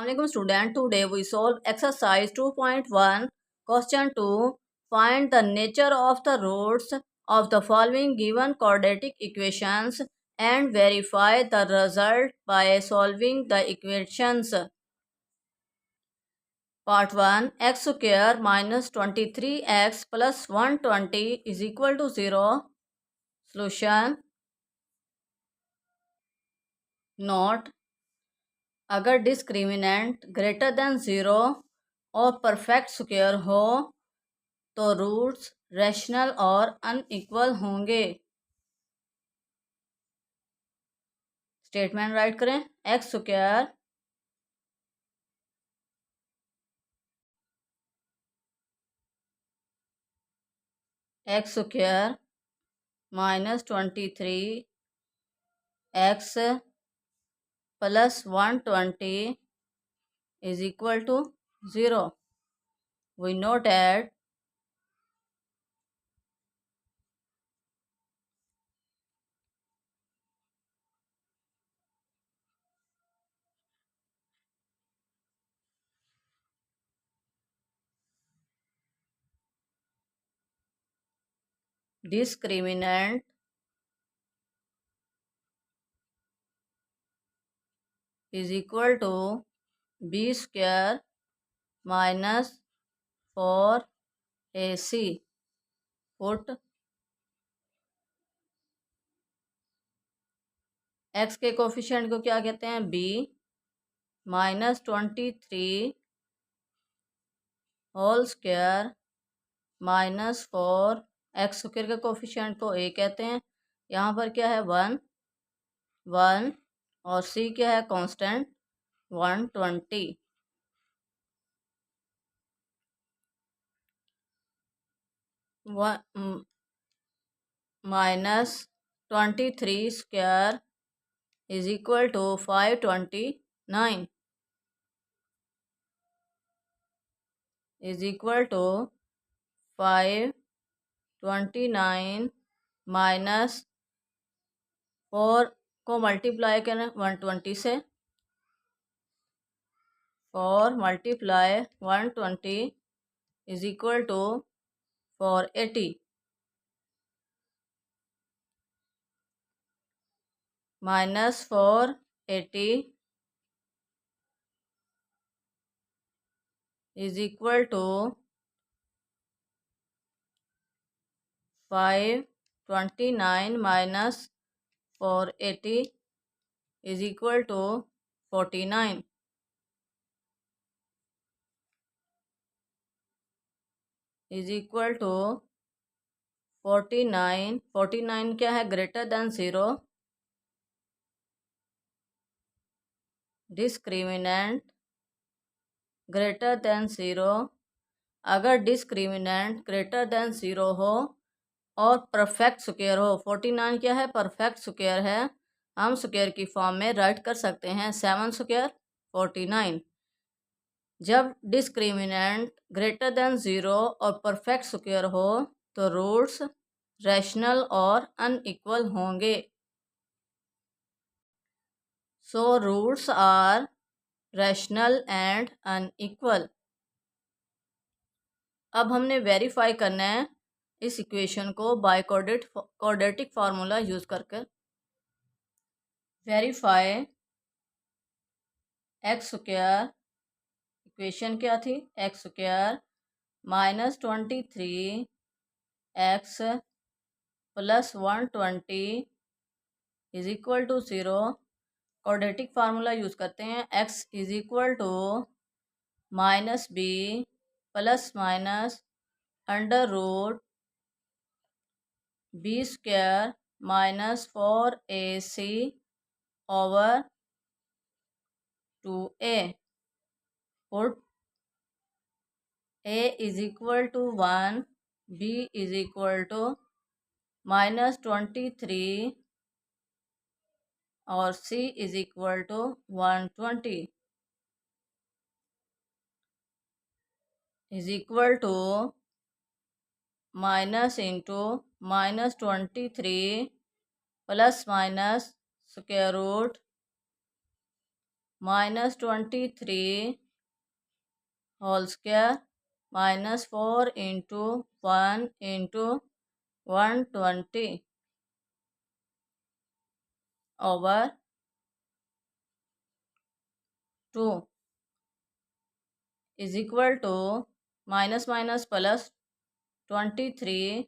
Assalamualaikum student, today we solve exercise 2.1 question 2. Find the nature of the roots of the following given quadratic equations and verify the result by solving the equations. Part 1. X square minus 23x plus 120 is equal to 0. Solution. Note. अगर discriminant greater than 0 और perfect square हो तो roots rational और unequal होंगे। Statement write करें। X square minus 23 x plus 120 is equal to 0. We note that discriminant is equal to b square minus 4ac. Put x के coefficient को क्या कहते हैं? b minus 23 whole square minus 4 x square के coefficient को a कहते हैं। यहाँ पर क्या है? 1 और c क्या है? Constant 120। Minus 23 square is equal to 529 is equal to 529 minus 4 को मल्टीप्लाई करें 120 से। 4 multiply 120 is equal to 480 minus 480 is equal to 529 minus 480 is equal to 49 is equal to 49। 49 क्या है? Greater than 0। Discriminant greater than 0। अगर discriminant greater than 0 हो और perfect square हो। 49 क्या है? परफेक्ट स्क्वायर है। हम स्क्वायर की फॉर्म में राइट कर सकते हैं 7 स्क्वायर 49। जब डिस्क्रिमिनेंट ग्रेटर देन 0 और परफेक्ट स्क्वायर हो तो रूट्स रैशनल और अनइक्वल होंगे। So roots are rational and unequal. अब हमने वेरीफाई करना है इस इक्वेशन को बाय क्वाड्रेटिक फार्मूला यूज करके। वेरीफाई एक्स स्क्वायर, इक्वेशन क्या थी? X square minus 23 x plus 120 is equal to 0। Quadratic formula use करते हैं। X is equal to minus B plus minus under root B square minus 4ac over 2a। Put a is equal to 1, b is equal to minus 23 और c is equal to 120 is equal to minus into minus 23 plus minus square root -23 whole square -4 into 1 into 120 over 2 is equal to minus minus plus 23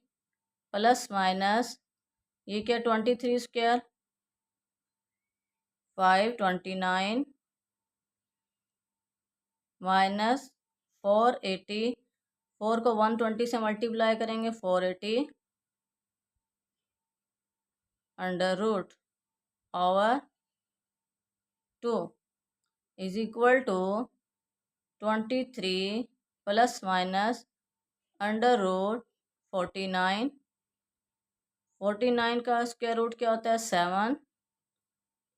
plus minus ये क्या 23 square 529 minus 480 4 को 120 से multiply करेंगे 480 under root over 2 is equal to 23 plus minus under root 49 49 का square root क्या होता है 7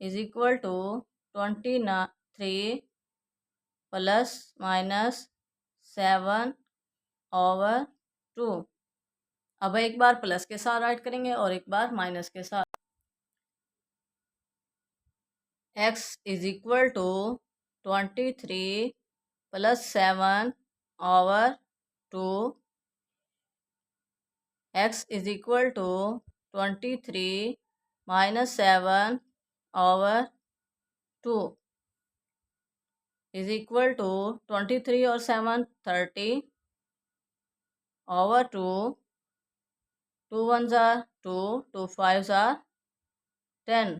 is equal to 23 plus minus 7 over 2। अब एक बार प्लस के साथ राइट करेंगे और एक बार माइनस के साथ। x is equal to 23 plus 7 over 2 x is equal to 23 minus 7 over 2 is equal to 23 और 7 30 over 2 2 1s are 2 2 5s are 10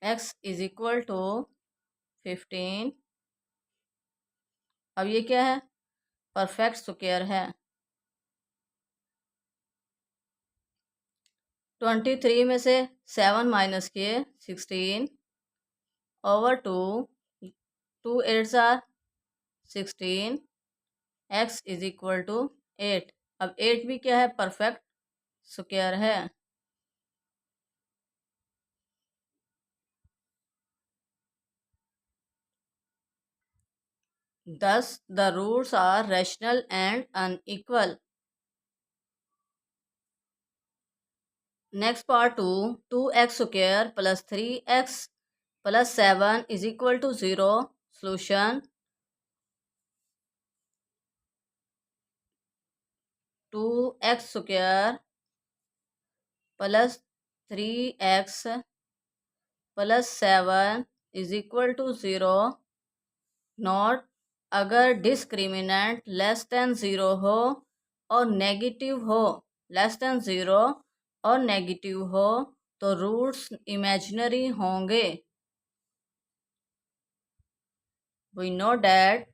x is equal to 15। अब ये क्या है परफेक्ट स्क्वायर है 23 में से 7 माइनस किए 16 over 2 2 8s are 16 x is equal to 8। अब 8 भी क्या है परफेक्ट स्क्वायर है thus the roots are rational and unequal। Next part 2 2x square plus 3x plus 7 is equal to 0। Solution 2x square plus 3x plus 7 is equal to 0 note अगर discriminant less than 0 हो और negative हो less than 0 और negative हो तो roots imaginary होंगे। We know that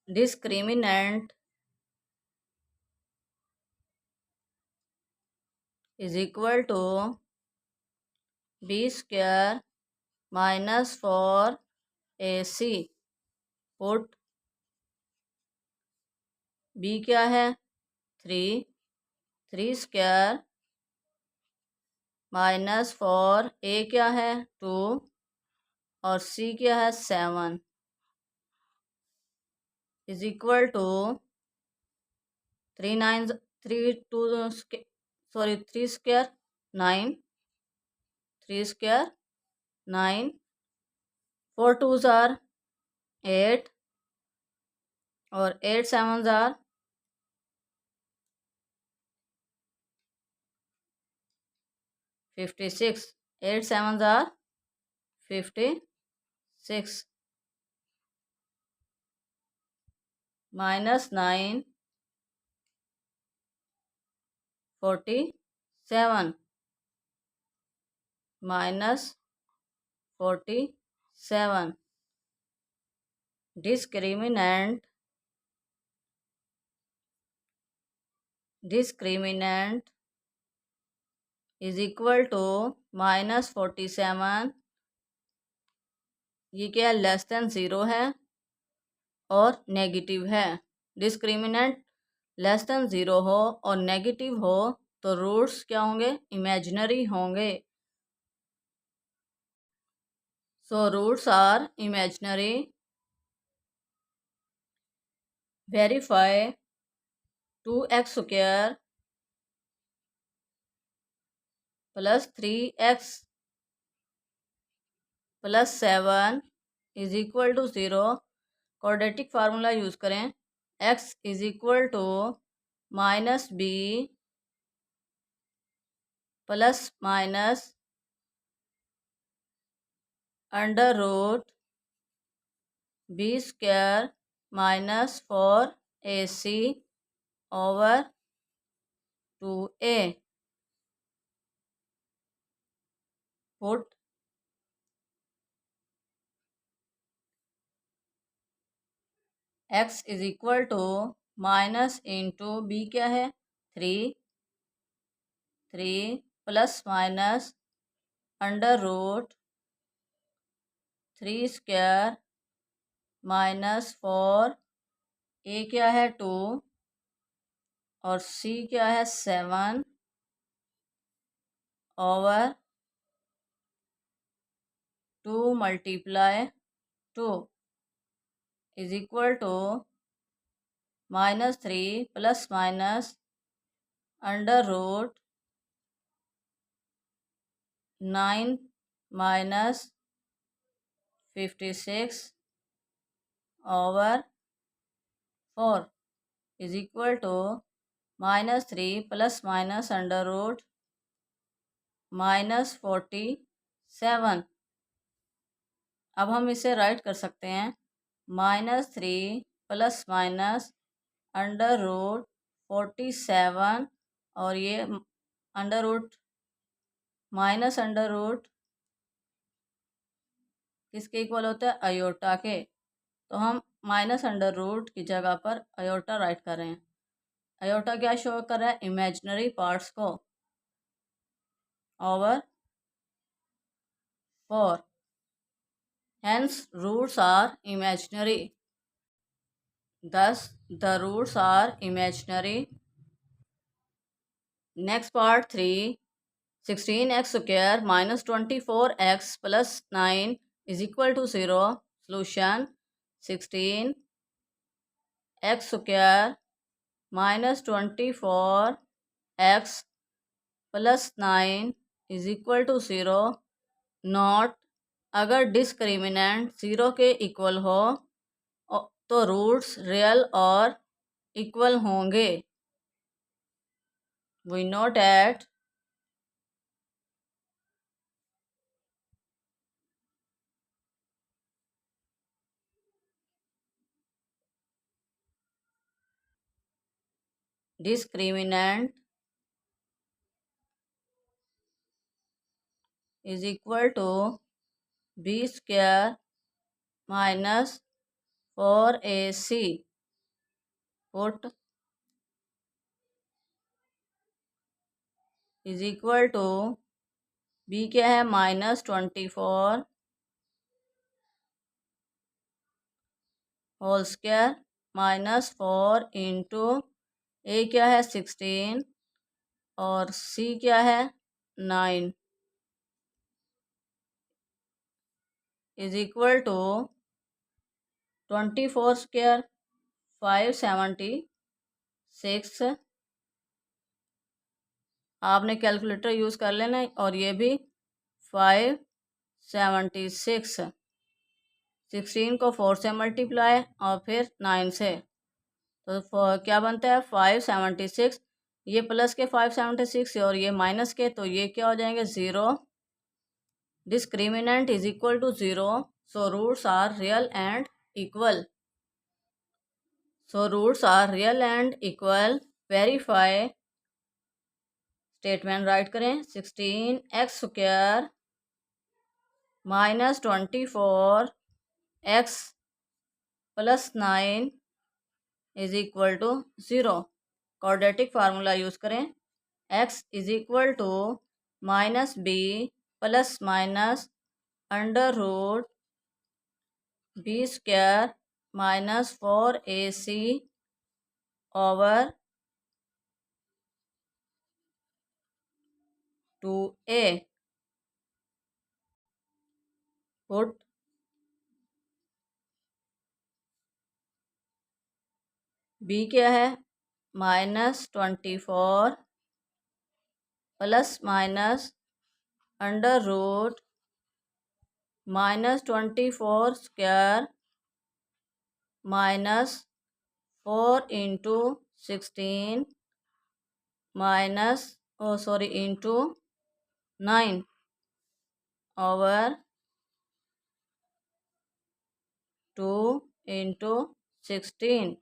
discriminant is equal to b square minus 4ac। पुट b क्या है 3 3 स्क्वायर माइनस 4 a क्या है 2 और c क्या है 7 is equal to 3 9 3 2 sorry 3 square 9 3 square 9 4 2s are 8 और 8 7s are 56 8 7s are 56 minus 9 47 minus 47 discriminant is equal to minus 47। ये क्या लेस देन 0 है और नेगेटिव है। डिस्क्रिमिनेंट लेस देन 0 हो और नेगेटिव हो तो रूट्स क्या होंगे इमेजिनरी होंगे। So roots are imaginary. Verify 2x square plus 3x plus 7 is equal to 0. Quadratic formula use करें. x is equal to minus B plus minus under root B square minus 4ac over 2a. Put x is equal to minus into B क्या है 3 plus minus under root 3 square minus 4 A क्या है 2 और C क्या है 7 over 2 multiply 2 is equal to minus 3 plus minus under root 9 minus 56 over 4 is equal to minus 3 plus minus under root minus 47. अब हम इसे राइट कर सकते हैं minus 3 plus minus under root 47 और ये under root minus under root किसके equal होता है अयोटा के. तो हम माइनस अंडर रूट की जगह पर अयोटा राइट कर रहे हैं. अयोटा क्या शो कर रहा है इमेजिनरी पार्ट्स को over 4. Hence roots are imaginary. Thus the roots are imaginary. Next part 3. 16x square minus 24x plus 9 is equal to 0. Solution 16x square minus 24x plus 9 is equal to 0. Note अगर discriminant 0 के equal हो तो roots real और equal होंगे. We note at discriminant is equal to b square minus 4ac. Put is equal to b क्या है minus 24 whole square minus 4 into A क्या है 16 और सी क्या है 9 इज इक्वल टू 24 स्क्वायर 576. आपने कैलकुलेटर यूज़ कर लेना और ये भी 576. 16 को 4 से मल्टीप्लाई और फिर 9 से तो क्या बनता है 576. ये प्लस के 576 और ये माइनस के तो ये क्या हो जाएंगे 0. Discriminant is equal to 0. So roots are real and equal. So roots are real and equal. Verify. Statement write करें 16x square minus 24x plus 9 is equal to 0. Quadratic formula use करें x is equal to minus B plus minus under root B square minus 4ac over 2a. Put b क्या है, -24 plus minus under root -24 square -4 into 16 into 9 over 2 into 16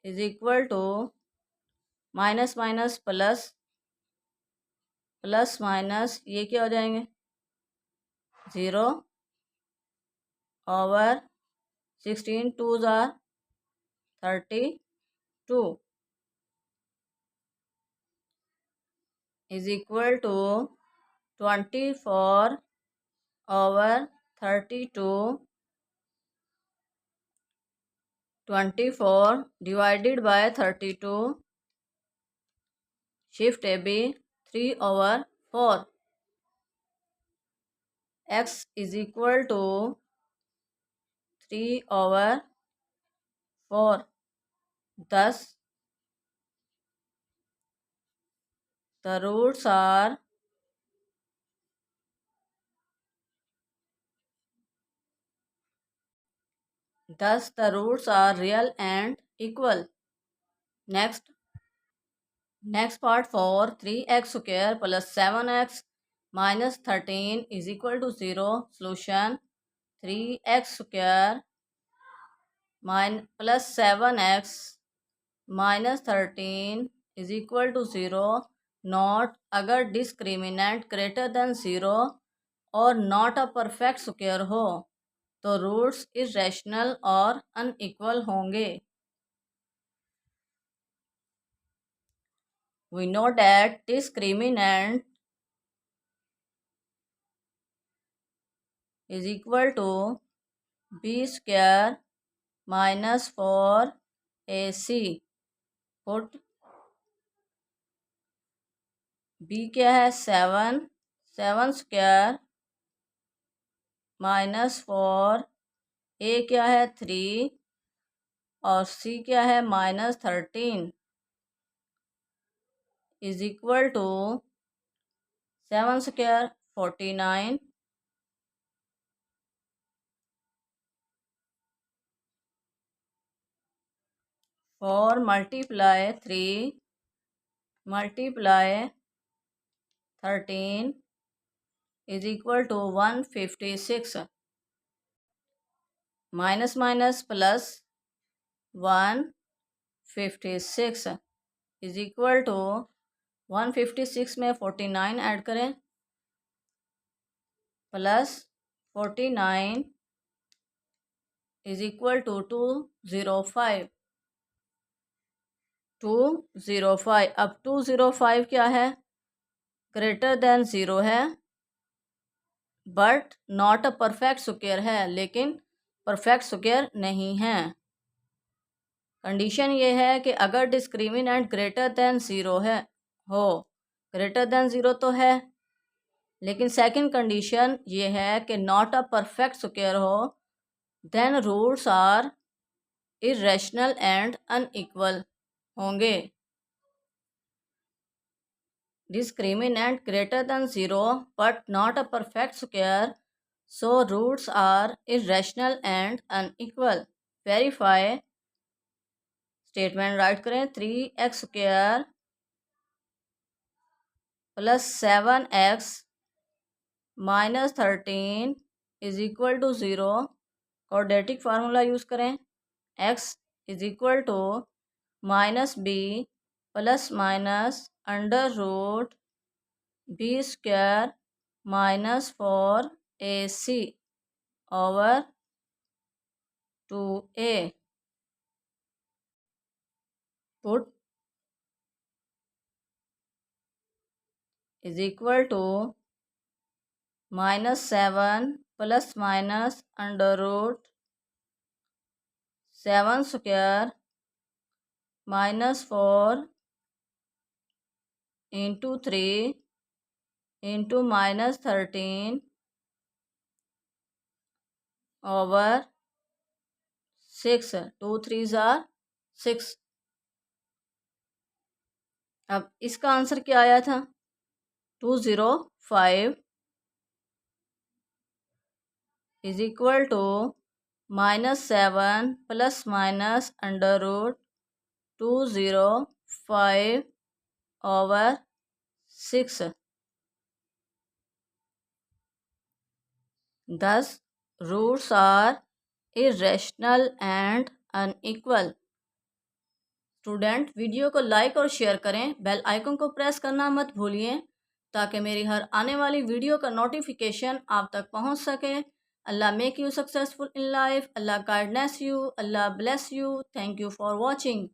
is equal to minus minus plus plus minus ये क्या हो जाएंगे 0 over 16 two ज़ार 32 is equal to 24 over 32 24 divided by 32 shift a b 3 over 4 x is equal to 3 over 4 thus the roots are real and equal. Next part 4 3x square plus 7x minus 13 is equal to 0. Solution 3x square plus 7x minus 13 is equal to 0. Not अगर discriminant greater than 0 और not a perfect square हो तो roots irrational और unequal होंगे. We know that discriminant is equal to b square minus 4ac. Put b क्या है 7 square minus 4 a क्या है 3 और c क्या है -13 is equal to 7 square 49 4 multiply 3 multiply 13 is equal to 156 minus minus plus 156 is equal to 156 में 49 add करें plus 49 is equal to 205 205. अब 205 क्या है ग्रेटर देन 0 है but not a perfect square है लेकिन परफेक्ट स्क्वायर नहीं है. कंडीशन ये है कि अगर डिस्क्रिमिनेंट ग्रेटर देन 0 है हो ग्रेटर देन 0 तो है लेकिन सेकंड कंडीशन ये है कि नॉट अ परफेक्ट स्क्वायर हो then roots are irrational and unequal होंगे. Discriminant greater than 0 but not a perfect square, so roots are irrational and unequal. Verify. Statement write करें 3x square plus 7x minus 13 is equal to 0. Quadratic formula use करें x is equal to -b plus minus under root b square -4ac over 2a. Put is equal to -7 plus minus under root 7 square -4 into 3 into -13 over 6, 2 3s are 6। अब इसका answer क्या आया था? 205 is equal to -7 plus minus under root 205 over 6। Thus, roots are irrational and unequal। Student, video को like और share करें, bell icon को press करना मत भूलिए ताकि मेरी हर आने वाली वीडियो का नोटिफिकेशन आप तक पहुंच सके। Allah make you successful in life, Allah guidance you, Allah bless you. Thank you for watching.